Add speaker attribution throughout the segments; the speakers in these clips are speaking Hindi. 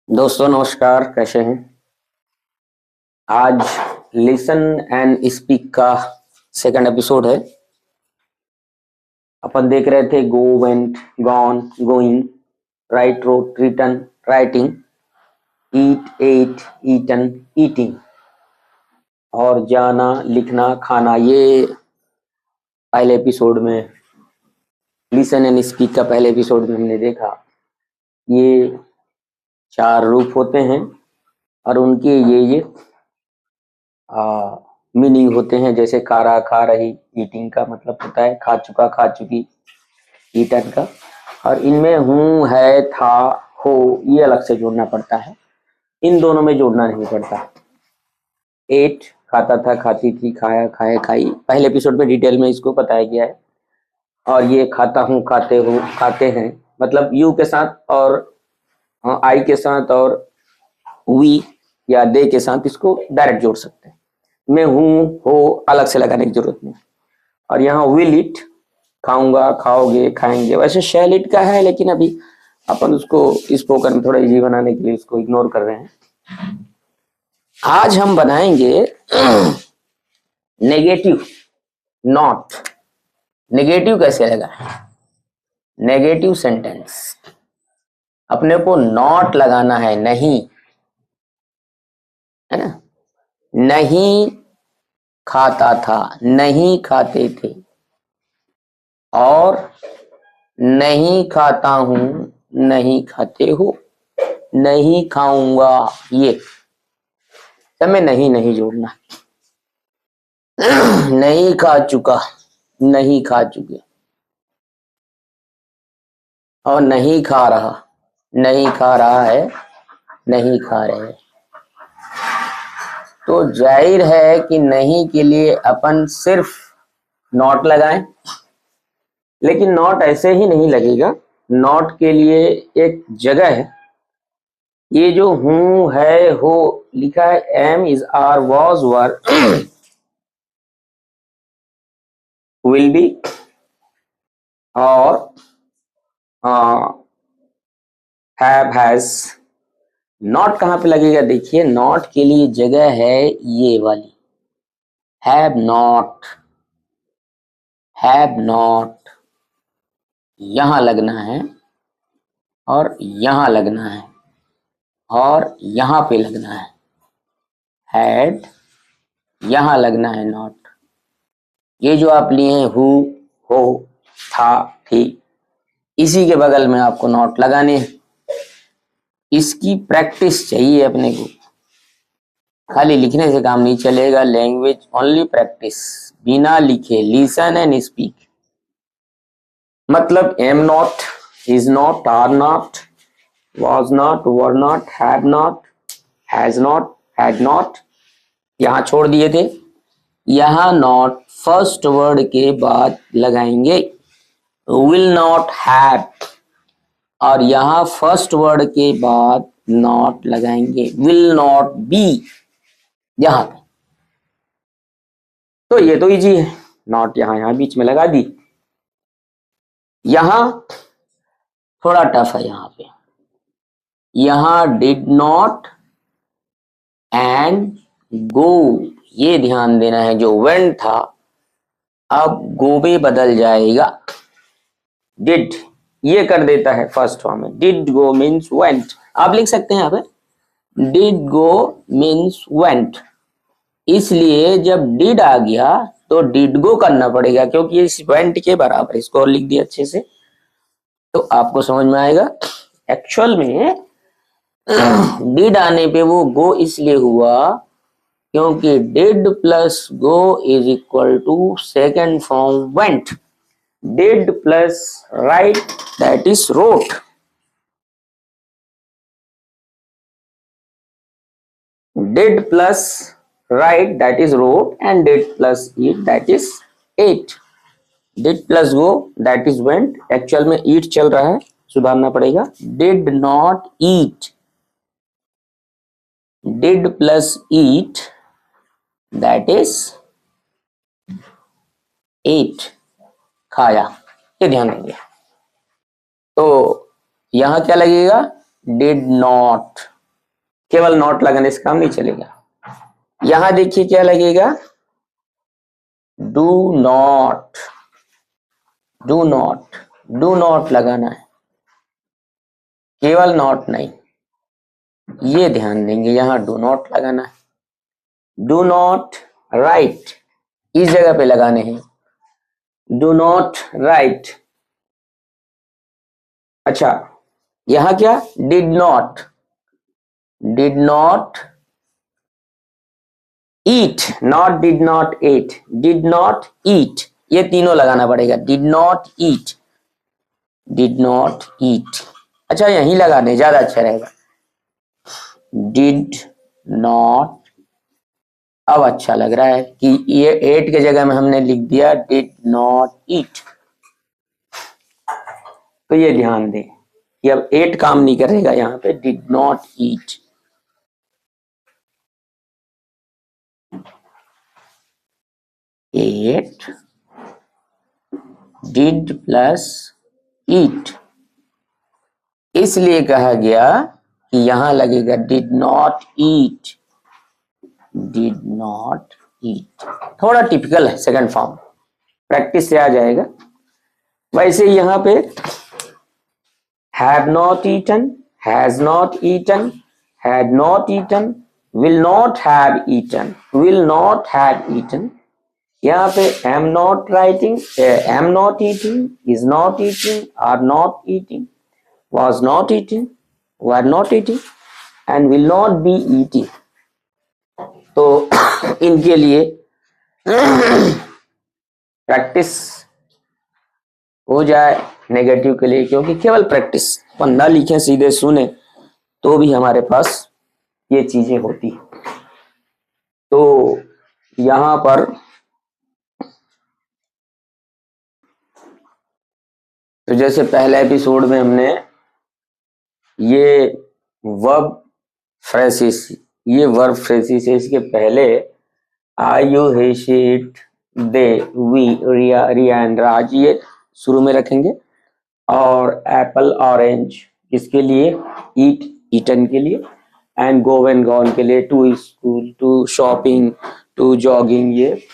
Speaker 1: दोस्तों नमस्कार, कैसे हैं? आज लिसन एंड स्पीक का सेकंड एपिसोड है। अपन देख रहे थे go, went, gone, going, write, wrote, written, writing, eat, ate, eaten, eating और जाना, लिखना, खाना। ये पहले एपिसोड में लिसन एंड स्पीक का पहले एपिसोड में हमने देखा। ये चार रूप होते हैं और उनके ये मीनिंग होते हैं। जैसे खा रहा, खा रही, ईटिंग का मतलब होता है खा चुका, खा चुकी, ईटन का। और इनमें हूँ, है, था, हो ये अलग से जोड़ना पड़ता है, इन दोनों में जोड़ना नहीं पड़ता। एट खाता था, खाती थी, खाया, खाए, खाई। पहले एपिसोड में डिटेल में इसको बताया गया है। और ये खाता हूँ, खाते हो, खाते हैं मतलब यू के साथ और आई के साथ और वी या दे के साथ इसको डायरेक्ट जोड़ सकते हैं। मैं हूँ, हो अलग से लगाने की जरूरत नहीं। और यहाँ विल इट, खाऊंगा, खाओगे, खाएंगे। वैसे शैल इट का है, लेकिन अभी अपन उसको स्पोकन में थोड़ा इजी बनाने के लिए उसको इग्नोर कर रहे हैं। आज हम बनाएंगे नेगेटिव, नॉट। नेगेटिव कैसे लगाएं? नेगेटिव सेंटेंस अपने को नॉट लगाना है, नहीं, है ना। नहीं खाता था, नहीं खाते थे, और नहीं खाता हूं, नहीं खाते हो, नहीं खाऊंगा। ये सब में नहीं नहीं जोड़ना। नहीं खा चुका, नहीं खा चुके, और नहीं खा रहा, नहीं खा रहा है, नहीं खा रहे। तो जाहिर है कि नहीं के लिए अपन सिर्फ नॉट लगाएं, लेकिन नॉट ऐसे ही नहीं लगेगा। नॉट के लिए एक जगह है। ये जो हूं, है, हो लिखा है, am, is, are, was, were, will be और हैव, हैज। नॉट कहां पे लगेगा? देखिए, नॉट के लिए जगह है ये वाली, हैव नॉट, हैव नॉट। यहां लगना है और यहां लगना है और यहां पे लगना है। हैड, यहां लगना है नॉट। ये जो आप लिए हैं हु, हो, था, थी, इसी के बगल में आपको नॉट लगाने हैं। इसकी प्रैक्टिस चाहिए अपने को, खाली लिखने से काम नहीं चलेगा। लैंग्वेज ओनली प्रैक्टिस, बिना लिखे लिसन एंड स्पीक। मतलब am not, is not, are not, was not, were not, had not, has not, had not, यहां छोड़ दिए थे। यहां नॉट फर्स्ट वर्ड के बाद लगाएंगे, will not have, और यहां फर्स्ट वर्ड के बाद नॉट लगाएंगे, will not be, यहां पे। तो ये तो इजी है, नॉट यहां बीच में लगा दी। यहां थोड़ा टफ है। यहां पे यहां डिड नॉट एंड गो, ये ध्यान देना है। जो वेंट था अब गो में बदल जाएगा। डिड ये कर देता है फर्स्ट फॉर्म में, डिड गो मीन्स वेंट। आप लिख सकते हैं यहाँ पे डिड गो मीन्स वेंट। इसलिए जब डिड आ गया तो डिड गो करना पड़ेगा, क्योंकि इस वेंट के बराबर। इसको और लिख दिया अच्छे से तो आपको समझ में आएगा। एक्चुअल में डिड आने पे वो गो इसलिए हुआ क्योंकि did plus go is equal to second form went. Did plus write that is wrote. Did plus write that is wrote and did plus eat that is ate. Did plus go that is went. Actual में ईट चल रहा है, सुधारना पड़ेगा। Did not eat, did plus eat that is ate, खाया। ये ध्यान रखिए। तो यहां क्या लगेगा? डिड नॉट, केवल नॉट लगाने से काम नहीं चलेगा। यहां देखिए क्या लगेगा, do not, do not, do not लगाना है, केवल नॉट नहीं, ये ध्यान देंगे, यहां डू नॉट लगाना है। डू नॉट राइट इस जगह पे लगाने हैं, डू नॉट राइट। अच्छा यहां क्या, did not, did not eat, not did not at, did not ईट, ये तीनों लगाना पड़ेगा, did not eat, did not ईट। अच्छा यहीं लगाने ज्यादा अच्छा रहेगा, डिड नॉट, अब अच्छा लग रहा है कि ये एट के जगह में हमने लिख दिया डिड नॉट ईट। तो ये ध्यान दें कि अब एट काम नहीं करेगा यहां पे, did not eat. Ate did plus eat, इसलिए कहा गया कि यहां लगेगा did not eat, did not eat. थोड़ा टिपिकल है सेकंड फॉर्म, प्रैक्टिस से आ जाएगा। वैसे यहां पे have not eaten, has not eaten, had not eaten, will not have eaten, will not have eaten। यहाँ पे am not writing, am not eating, is not eating, are not eating, was not eating, were not eating and will not be eating। तो इनके लिए प्रैक्टिस हो जाए नेगेटिव के लिए, क्योंकि केवल प्रैक्टिस, पन्ना लिखे सीधे सुने तो भी हमारे पास ये चीजें होती है। तो यहां पर तो जैसे पहले एपिसोड में हमने ये वर्ब फ्रेसिस, ये वर्ब फ्रेसिस है, इसके पहले I you he she it they we Riya Riya and Raj, ये शुरू में रखेंगे। और एप्पल ऑरेंज किसके लिए, ईट ईटन के लिए, एंड गो एंड गॉन के लिए, to school, to shopping, to jogging, ये।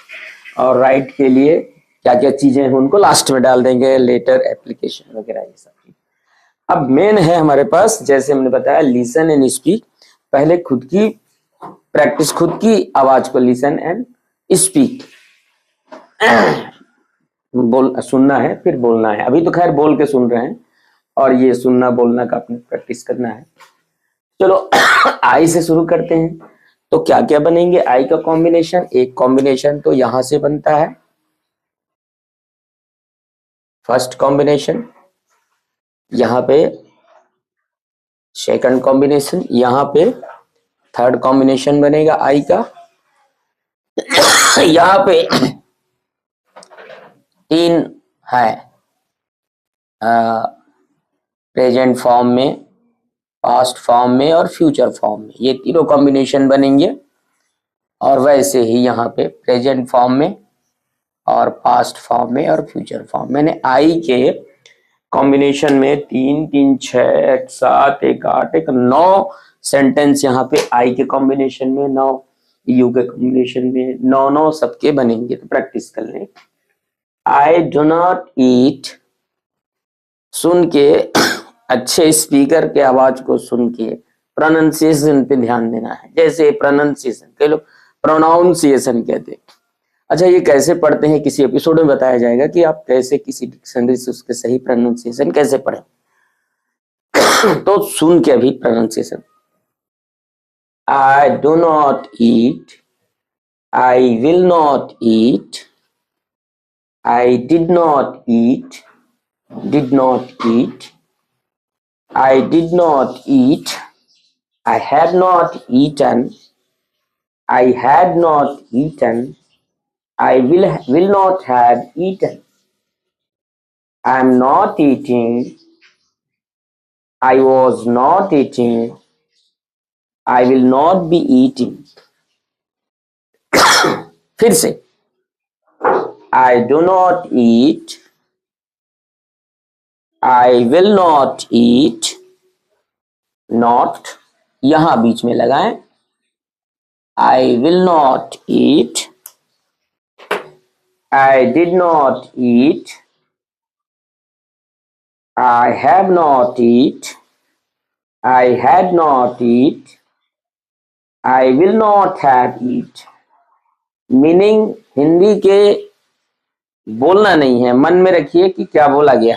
Speaker 1: और राइट के लिए क्या क्या चीजें हैं उनको लास्ट में डाल देंगे, लेटर, एप्लीकेशन वगैरह ये सब। अब मेन है हमारे पास, जैसे हमने बताया, लिसन एंड स्पीक। पहले खुद की प्रैक्टिस, खुद की आवाज को लिसन एंड स्पीक, बोल सुनना है फिर बोलना है। अभी तो खैर बोल के सुन रहे हैं, और ये सुनना बोलना का अपने प्रैक्टिस करना है। चलो आई से शुरू करते हैं। तो क्या क्या बनेंगे आई का कॉम्बिनेशन, एक कॉम्बिनेशन तो यहां से बनता है, फर्स्ट कॉम्बिनेशन, यहां पे सेकंड कॉम्बिनेशन, यहां पे थर्ड कॉम्बिनेशन बनेगा आई का। यहां पे तीन है, प्रेजेंट फॉर्म में, पास्ट फॉर्म में और फ्यूचर फॉर्म में, ये तीनों कॉम्बिनेशन बनेंगे। और वैसे ही यहाँ पे प्रेजेंट फॉर्म में और पास्ट फॉर्म में और फ्यूचर फॉर्म। मैंने आई के कॉम्बिनेशन में 3 3 6 1 7 1 8 1 9 सेंटेंस यहाँ पे आई के कॉम्बिनेशन में, 9 यू के कॉम्बिनेशन में, 9 सबके बनेंगे। तो प्रैक्टिस कर लें। आई डू नॉट ईट, सुन के अच्छे स्पीकर के आवाज को सुन के प्रोनाउंसिएशन पे ध्यान देना है। जैसे प्रोनाउंसिएशन, कई लोग प्रोनाउंसिएशन कहते हैं। अच्छा ये कैसे पढ़ते हैं, किसी एपिसोड में बताया जाएगा कि आप कैसे किसी डिक्शनरी से उसके सही प्रोनाउंसिएशन कैसे पढ़ें। तो सुन के अभी pronunciation, I do not eat, I will not eat, I did not eat, did not eat, I did not eat, I had not eaten, I had not eaten, I will not have eaten, I am not eating, I was not eating, I will not be eating। फिर से, I do not eat, I will not eat, not, यहां बीच में लगाएं, आई will not eat, I did not eat, I have not eat, I had not eat, I will not have eat. Meaning Hindi के बोलना नहीं है, मन में रखिए कि क्या बोला गया,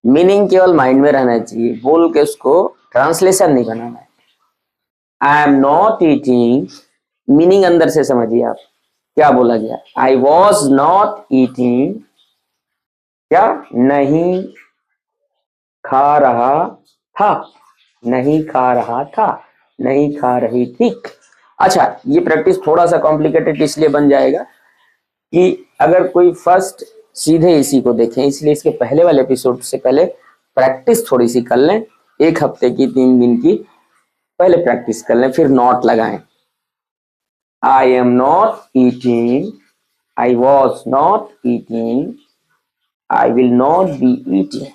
Speaker 1: मीनिंग केवल माइंड में रहना चाहिए, बोल के उसको ट्रांसलेशन नहीं बनाना है। आई एम नॉट ईटिंग, मीनिंग अंदर से समझिए आप क्या बोला गया। आई वॉज नॉट ईटिंग, क्या नहीं खा रहा था, नहीं खा रहा था, नहीं खा रही थी। अच्छा, ये प्रैक्टिस थोड़ा सा कॉम्प्लिकेटेड इसलिए बन जाएगा कि अगर कोई फर्स्ट सीधे इसी को देखें, इसलिए इसके पहले वाले एपिसोड से पहले प्रैक्टिस थोड़ी सी कर लें, 1 हफ्ते की 3 दिन की पहले प्रैक्टिस कर लें, फिर नॉट लगाएं। आई am not eating, I was not eating, I will not be eating.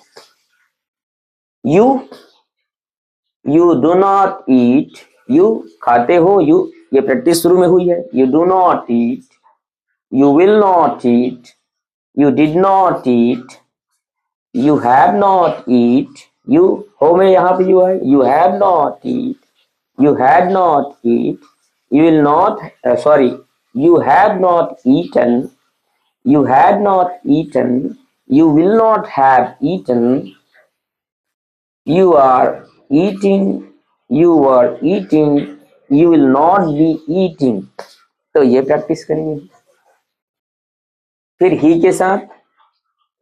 Speaker 1: You do not eat, you खाते हो, यू ये प्रैक्टिस शुरू में हुई है। You do not eat, you will not eat, you did not eat, you have not eat, you हो में यहाँ पे यू है, you have not eat, you had not eat, you will not sorry you have not eaten, you had not eaten, you will not have eaten, you are eating, you were eating, you will not be eating। तो ये प्रैक्टिस करेंगे। फिर ही के साथ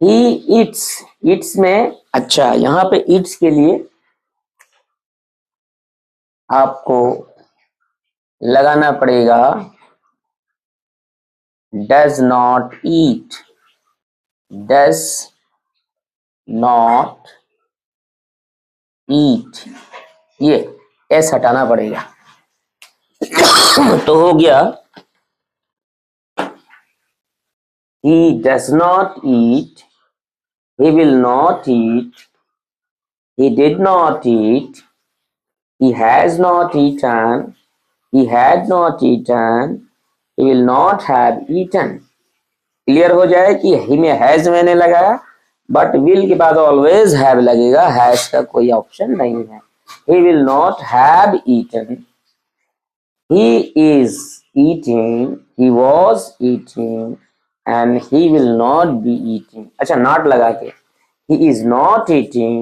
Speaker 1: ही ईट्स, ईट्स में अच्छा यहाँ पे ईट्स के लिए आपको लगाना पड़ेगा does not eat, does not eat, ये एस हटाना पड़ेगा। तो हो गया he does not eat, he will not eat, he did not eat, he has not eaten, he had not eaten, he will not have eaten। Clear हो जाए कि ही में हैज मैंने लगाया, बट विल के बाद ऑलवेज हैव लगेगा, हैज का कोई ऑप्शन नहीं है। he will not have eaten, he is eating, he was eating, and he will not be eating। अच्छा, नॉट लगा के he is not eating,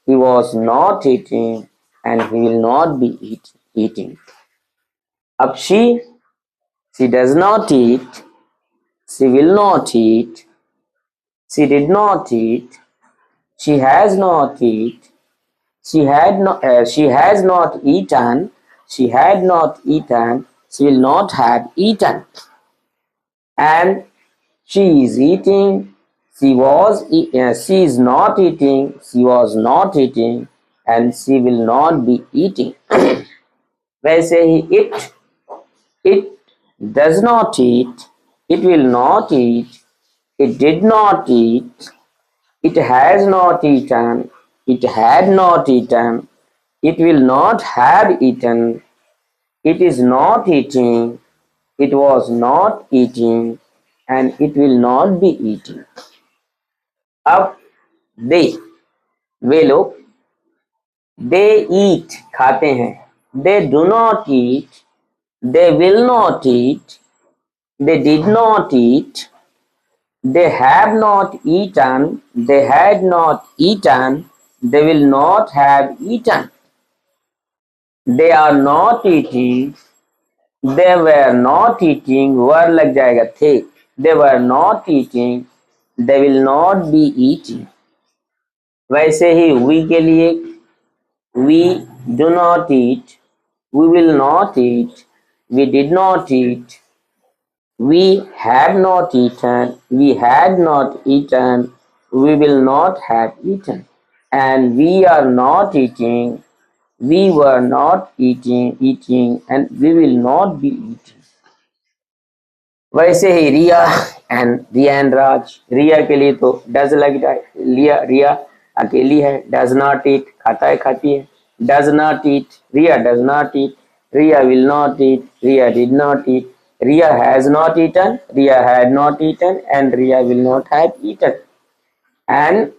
Speaker 1: he was not eating, and he will not be eating। अब she does not eat, she will not eat, she did not eat, she has not eat, she has not eaten, she had not eaten, she will not have eaten, and she is eating, she is not eating, she was not eating, and she will not be eating। वैसे ही it does not eat, it will not eat, it did not eat, it has not eaten, it had not eaten, it will not have eaten, it is not eating, it was not eating, and it will not be eating। अब वे लोग दे ईट खाते हैं, they do not eat, they will not eat, they did not eat, they have not eaten, they had not eaten, they will not have eaten, they are not eating, they were not eating, were लग जाएगा थे, they were not eating, they will not be eating. वैसे ही वी के लिए we do not eat, we will not eat, we did not eat, we have not eaten, we had not eaten, we will not have eaten, and we are not eating, we were not eating, and we will not be eating। वैसे ही रिया एंड राज, रिया के लिए तो डज लग जाए, रिया अकेली है, डज नॉट ईट खाता है खाती है, does not eat, Ria does not eat, Ria will not eat, Ria did not eat, Ria has not eaten, Ria had not eaten, and Ria will not have eaten. And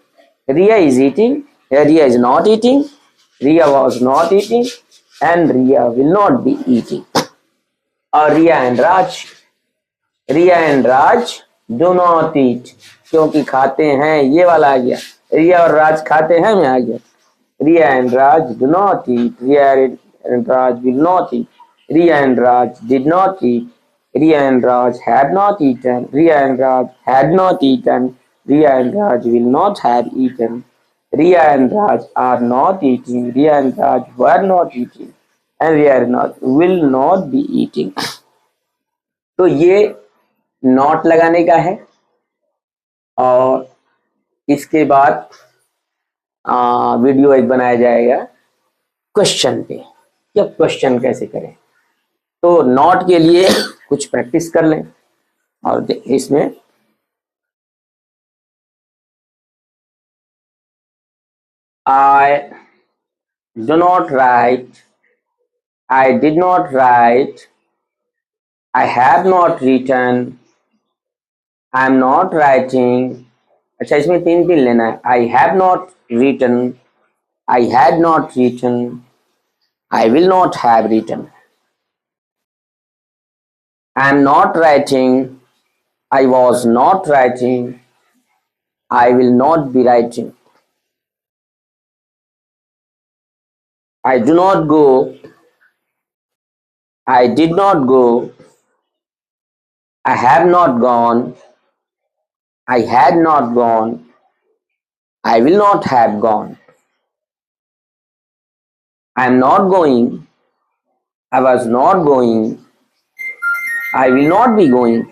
Speaker 1: Ria is eating, Ria is not eating, Ria was not eating, and Ria will not be eating. Or Ria and Raj, Ria and Raj do not eat, क्योंकि खाते हैं, ये वाला आ गया, रिया और राज खाते हैं में आ गया. Ria and Raj do not eat, Ria and Raj will not eat, Ria and Raj did not eat, Ria and Raj had not eaten, Ria and Raj had not eaten, Ria and Raj will not have eaten, Ria and Raj are not eating, Ria and Raj were not eating, and Ria and Raj will not be eating. तो ये नॉट लगाने का है. और इसके बाद वीडियो एक बनाया जाएगा क्वेश्चन पे, या क्वेश्चन कैसे करें. तो नॉट के लिए कुछ प्रैक्टिस कर लें. और इसमें I do not write, I did not write, I have not written, I am not writing. अच्छा, इसमें तीन तीन लेना है. I have not written, I had not written, I will not have written. I am not writing, I was not writing, I will not be writing. I do not go, I did not go, I have not gone, I had not gone, I will not have gone. I am not going, I was not going, I will not be going.